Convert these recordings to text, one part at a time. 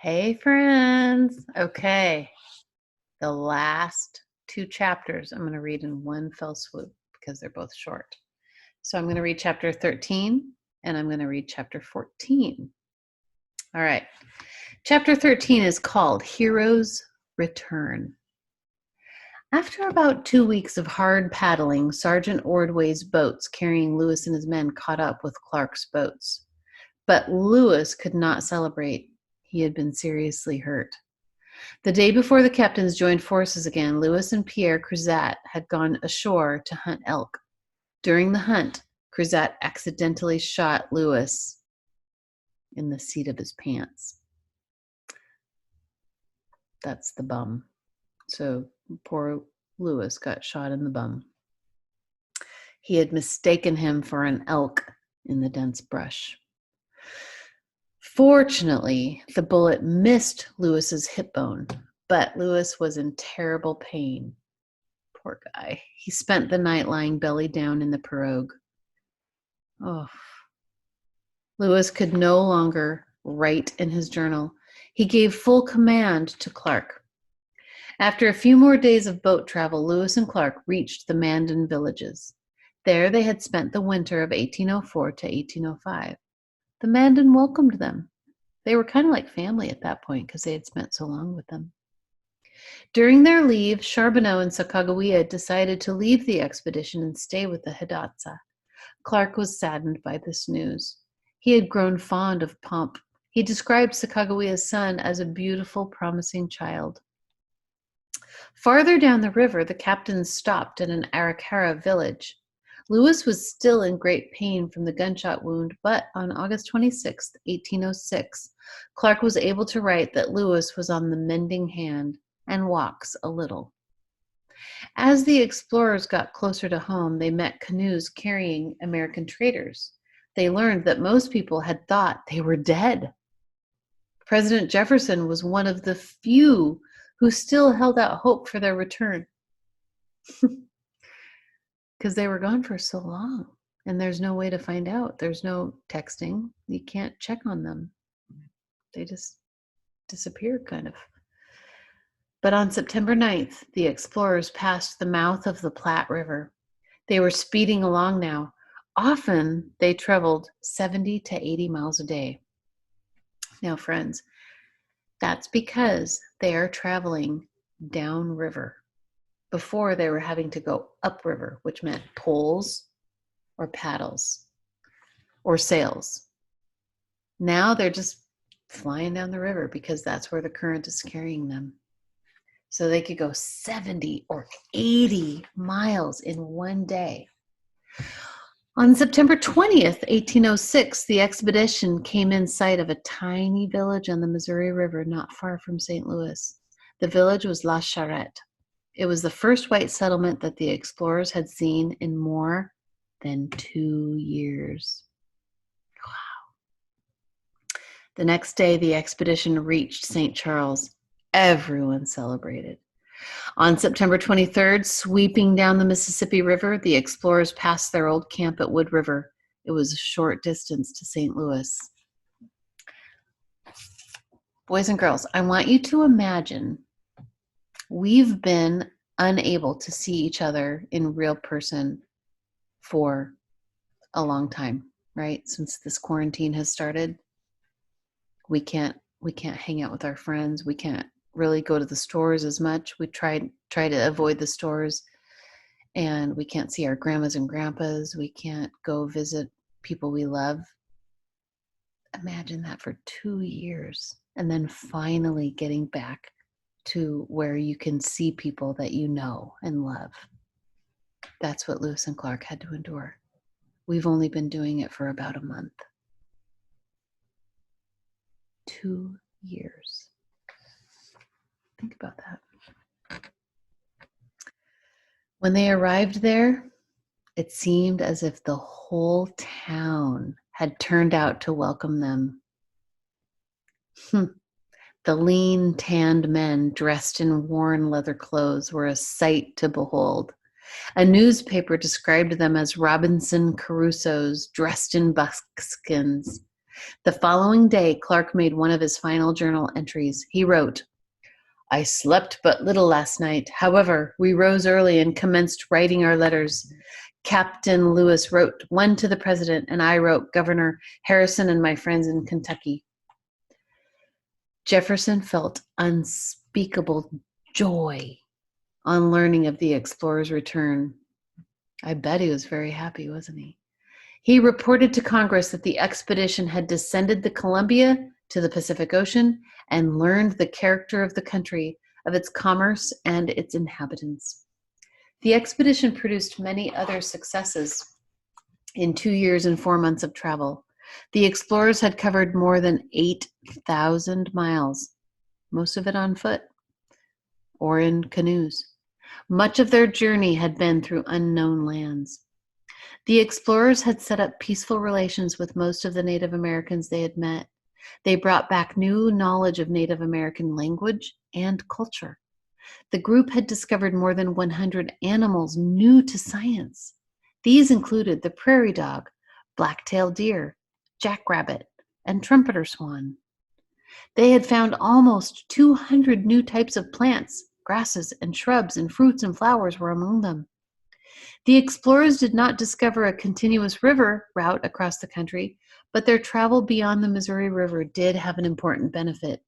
Hey, friends. Okay, the last two chapters I'm going to read in one fell swoop because they're both short. So I'm going to read chapter 13 and I'm going to read chapter 14. All right. Chapter 13 is called Heroes Return. After about 2 weeks of hard paddling, Sergeant Ordway's boats carrying Lewis and his men caught up with Clark's boats. But Lewis could not celebrate. He had been seriously hurt. The day before the captains joined forces again, Lewis and Pierre Cruzat had gone ashore to hunt elk. During the hunt, Cruzat accidentally shot Lewis in the seat of his pants. That's the bum. So poor Lewis got shot in the bum. He had mistaken him for an elk in the dense brush. Fortunately, the bullet missed Lewis's hip bone, but Lewis was in terrible pain. Poor guy. He spent the night lying belly down in the pirogue. Oh. Lewis could no longer write in his journal. He gave full command to Clark. After a few more days of boat travel, Lewis and Clark reached the Mandan villages. There they had spent the winter of 1804 to 1805. The Mandan welcomed them. They were kind of like family at that point because they had spent so long with them. During their leave, Charbonneau and Sacagawea decided to leave the expedition and stay with the Hidatsa. Clark was saddened by this news. He had grown fond of Pomp. He described Sacagawea's son as a beautiful, promising child. Farther down the river, the captains stopped at an Arikara village. Lewis was still in great pain from the gunshot wound, but on August 26, 1806, Clark was able to write that Lewis was on the mending hand and walks a little. As the explorers got closer to home, they met canoes carrying American traders. They learned that most people had thought they were dead. President Jefferson was one of the few who still held out hope for their return because they were gone for so long and there's no way to find out. There's no texting. You can't check on them. They just disappeared kind of. But on September 9th, the explorers passed the mouth of the Platte River. They were speeding along now. Often they traveled 70 to 80 miles a day. Now, friends, that's because they are traveling downriver. Before, they were having to go upriver, which meant poles or paddles or sails. Now they're just flying down the river because that's where the current is carrying them. So they could go 70 or 80 miles in one day. On September 20th, 1806, the expedition came in sight of a tiny village on the Missouri River not far from St. Louis. The village was La Charrette. It was the first white settlement that the explorers had seen in more than 2 years. Wow. The next day, the expedition reached St. Charles. Everyone celebrated. On September 23rd, sweeping down the Mississippi River, the explorers passed their old camp at Wood River. It was a short distance to St. Louis. Boys and girls, I want you to imagine we've been unable to see each other in real person for a long time, right? Since this quarantine has started, we can't hang out with our friends. We can't really go to the stores as much. We try to avoid the stores, and we can't see our grandmas and grandpas. We can't go visit people we love. Imagine that for 2 years, and then finally getting back to where you can see people that you know and love. That's what Lewis and Clark had to endure. We've only been doing it for about a month. 2 years. Think about that. When they arrived there, it seemed as if the whole town had turned out to welcome them. The lean, tanned men dressed in worn leather clothes were a sight to behold. A newspaper described them as Robinson Crusoes dressed in buskskins. The following day, Clark made one of his final journal entries. He wrote, "I slept but little last night. However, we rose early and commenced writing our letters. Captain Lewis wrote one to the president, and I wrote Governor Harrison and my friends in Kentucky." Jefferson felt unspeakable joy on learning of the explorer's return. I bet he was very happy, wasn't he? He reported to Congress that the expedition had descended the Columbia to the Pacific Ocean and learned the character of the country, of its commerce, and its inhabitants. The expedition produced many other successes in 2 years and 4 months of travel. The explorers had covered more than 8,000 miles, most of it on foot or in canoes. Much of their journey had been through unknown lands. The explorers had set up peaceful relations with most of the Native Americans they had met. They brought back new knowledge of Native American language and culture. The group had discovered more than 100 animals new to science. These included the prairie dog, black-tailed deer, jackrabbit, and trumpeter swan. They had found almost 200 new types of plants, grasses, and shrubs, and fruits and flowers were among them. The explorers did not discover a continuous river route across the country, but their travel beyond the Missouri River did have an important benefit.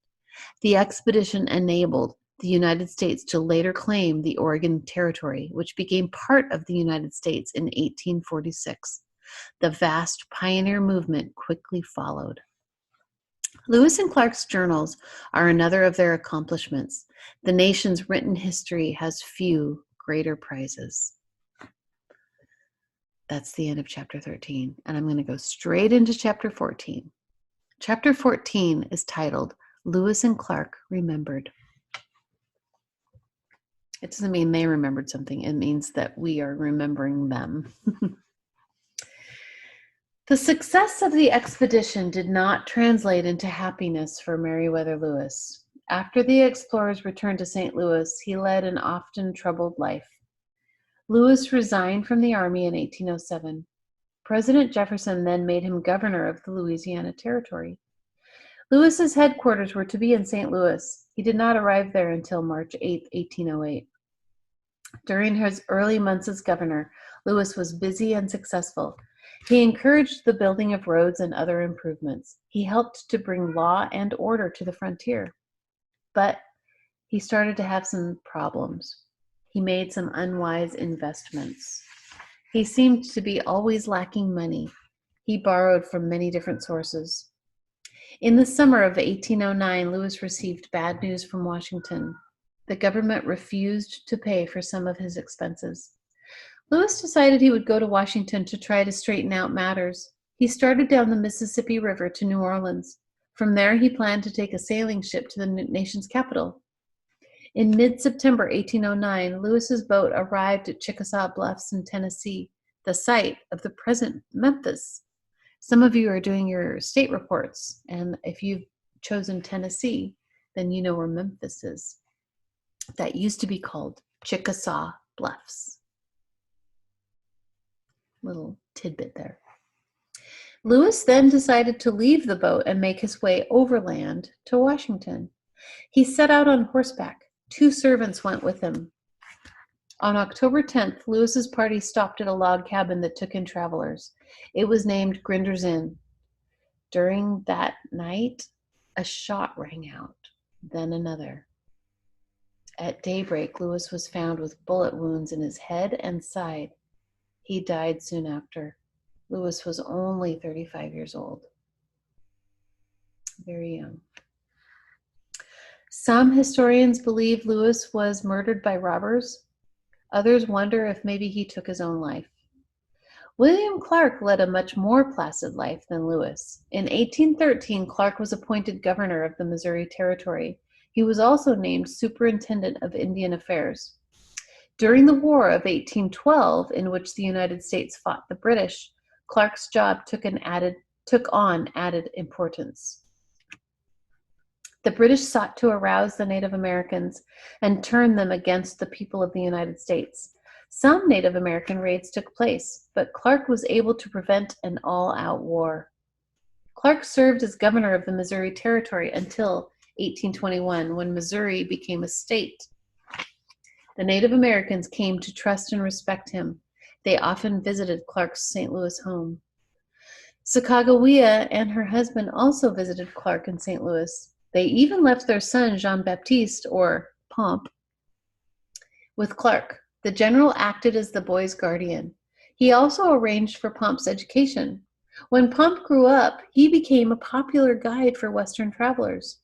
The expedition enabled the United States to later claim the Oregon Territory, which became part of the United States in 1846. The vast pioneer movement quickly followed. Lewis and Clark's journals are another of their accomplishments. The nation's written history has few greater prizes. That's the end of chapter 13, and I'm going to go straight into chapter 14. Chapter 14 is titled, Lewis and Clark Remembered. It doesn't mean they remembered something. It means that we are remembering them. The success of the expedition did not translate into happiness for Meriwether Lewis. After the explorers returned to St. Louis, he led an often troubled life. Lewis resigned from the army in 1807. President Jefferson then made him governor of the Louisiana Territory. Lewis's headquarters were to be in St. Louis. He did not arrive there until March 8, 1808. During his early months as governor, Lewis was busy and successful. He encouraged the building of roads and other improvements. He helped to bring law and order to the frontier. But he started to have some problems. He made some unwise investments. He seemed to be always lacking money. He borrowed from many different sources. In the summer of 1809, Lewis received bad news from Washington. The government refused to pay for some of his expenses. Lewis decided he would go to Washington to try to straighten out matters. He started down the Mississippi River to New Orleans. From there, he planned to take a sailing ship to the nation's capital. In mid-September 1809, Lewis's boat arrived at Chickasaw Bluffs in Tennessee, the site of the present Memphis. Some of you are doing your state reports, and if you've chosen Tennessee, then you know where Memphis is. That used to be called Chickasaw Bluffs. Little tidbit there. Lewis then decided to leave the boat and make his way overland to Washington. He set out on horseback. 2 servants went with him. On October 10th, Lewis's party stopped at a log cabin that took in travelers. It was named Grinder's Inn. During that night, a shot rang out, then another. At daybreak, Lewis was found with bullet wounds in his head and side. He died soon after. Lewis was only 35 years old. Very young. Some historians believe Lewis was murdered by robbers. Others wonder if maybe he took his own life. William Clark led a much more placid life than Lewis. In 1813, Clark was appointed governor of the Missouri Territory. He was also named superintendent of Indian Affairs. During the War of 1812, in which the United States fought the British, Clark's job took on added importance. The British sought to arouse the Native Americans and turn them against the people of the United States. Some Native American raids took place, but Clark was able to prevent an all-out war. Clark served as governor of the Missouri Territory until 1821, when Missouri became a state. The Native Americans came to trust and respect him. They often visited Clark's St. Louis home. Sacagawea and her husband also visited Clark in St. Louis. They even left their son, Jean-Baptiste, or Pomp, with Clark. The general acted as the boy's guardian. He also arranged for Pomp's education. When Pomp grew up, he became a popular guide for Western travelers.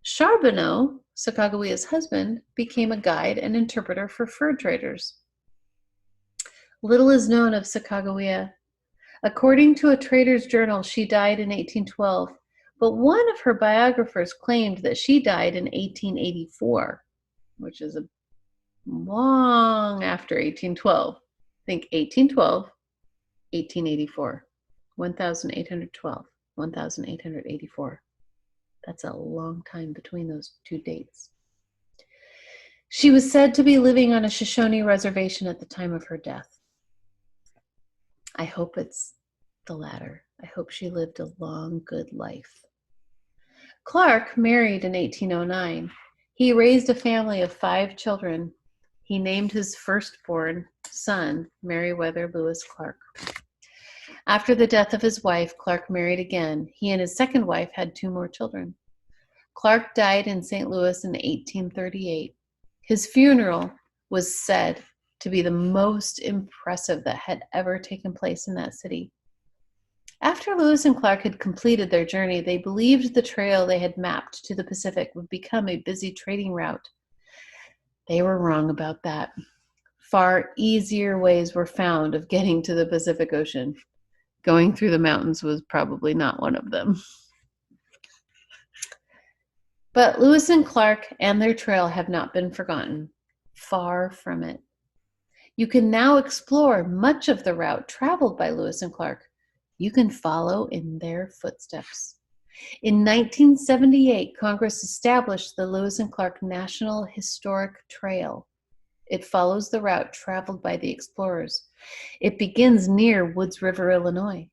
Charbonneau, Sacagawea's husband, became a guide and interpreter for fur traders. Little is known of Sacagawea. According to a trader's journal, she died in 1812, but one of her biographers claimed that she died in 1884, which is long after 1812. Think 1812, 1884, 1812, 1884. That's a long time between those two dates. She was said to be living on a Shoshone reservation at the time of her death. I hope it's the latter. I hope she lived a long, good life. Clark married in 1809. He raised a family of 5 children. He named his firstborn son Meriwether Lewis Clark. After the death of his wife, Clark married again. He and his second wife had 2 more children. Clark died in St. Louis in 1838. His funeral was said to be the most impressive that had ever taken place in that city. After Lewis and Clark had completed their journey, they believed the trail they had mapped to the Pacific would become a busy trading route. They were wrong about that. Far easier ways were found of getting to the Pacific Ocean. Going through the mountains was probably not one of them. But Lewis and Clark and their trail have not been forgotten. Far from it. You can now explore much of the route traveled by Lewis and Clark. You can follow in their footsteps. In 1978, Congress established the Lewis and Clark National Historic Trail. It follows the route traveled by the explorers. It begins near Woods River, Illinois.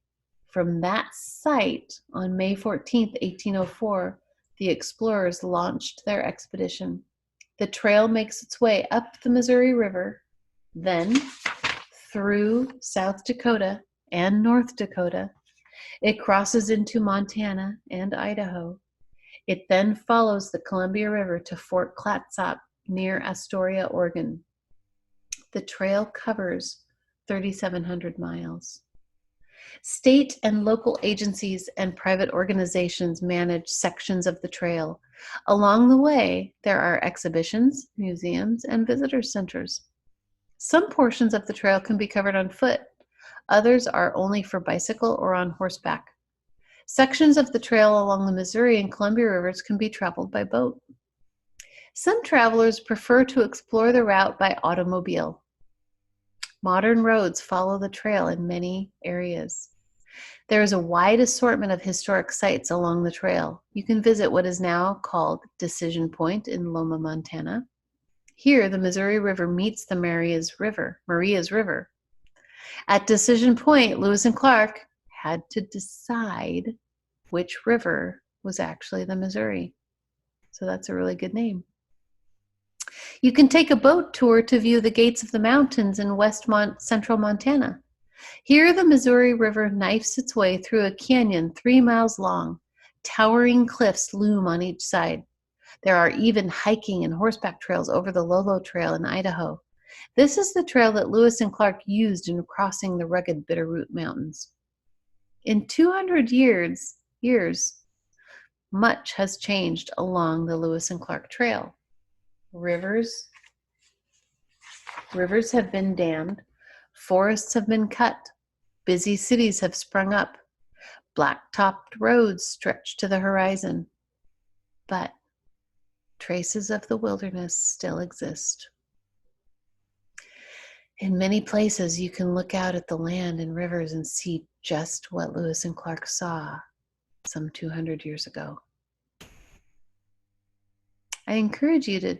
From that site, on May 14, 1804, the explorers launched their expedition. The trail makes its way up the Missouri River, then through South Dakota and North Dakota. It crosses into Montana and Idaho. It then follows the Columbia River to Fort Clatsop near Astoria, Oregon. The trail covers 3,700 miles. State and local agencies and private organizations manage sections of the trail. Along the way, there are exhibitions, museums, and visitor centers. Some portions of the trail can be covered on foot. Others are only for bicycle or on horseback. Sections of the trail along the Missouri and Columbia rivers can be traveled by boat. Some travelers prefer to explore the route by automobile. Modern roads follow the trail in many areas. There is a wide assortment of historic sites along the trail. You can visit what is now called Decision Point in Loma, Montana. Here, the Missouri River meets the Marias River. At Decision Point, Lewis and Clark had to decide which river was actually the Missouri. So that's a really good name. You can take a boat tour to view the gates of the mountains in central Montana. Here, the Missouri River knifes its way through a canyon 3 miles long. Towering cliffs loom on each side. There are even hiking and horseback trails over the Lolo Trail in Idaho. This is the trail that Lewis and Clark used in crossing the rugged Bitterroot Mountains. In 200 years, much has changed along the Lewis and Clark Trail. Rivers have been dammed, forests have been cut, busy cities have sprung up, black-topped roads stretch to the horizon. But traces of the wilderness still exist. In many places, you can look out at the land and rivers and see just what Lewis and Clark saw some 200 years ago. I encourage you to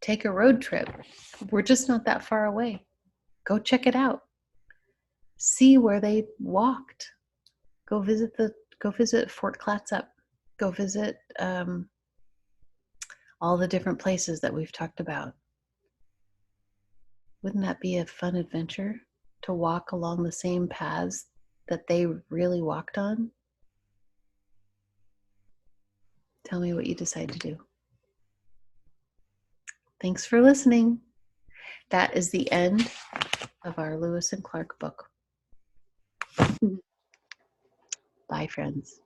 take a road trip. We're just not that far away. Go check it out. See where they walked. Go visit the Go visit Fort Clatsop. Go visit all the different places that we've talked about. Wouldn't that be a fun adventure to walk along the same paths that they really walked on? Tell me what you decide to do. Thanks for listening. That is the end of our Lewis and Clark book. Bye, friends.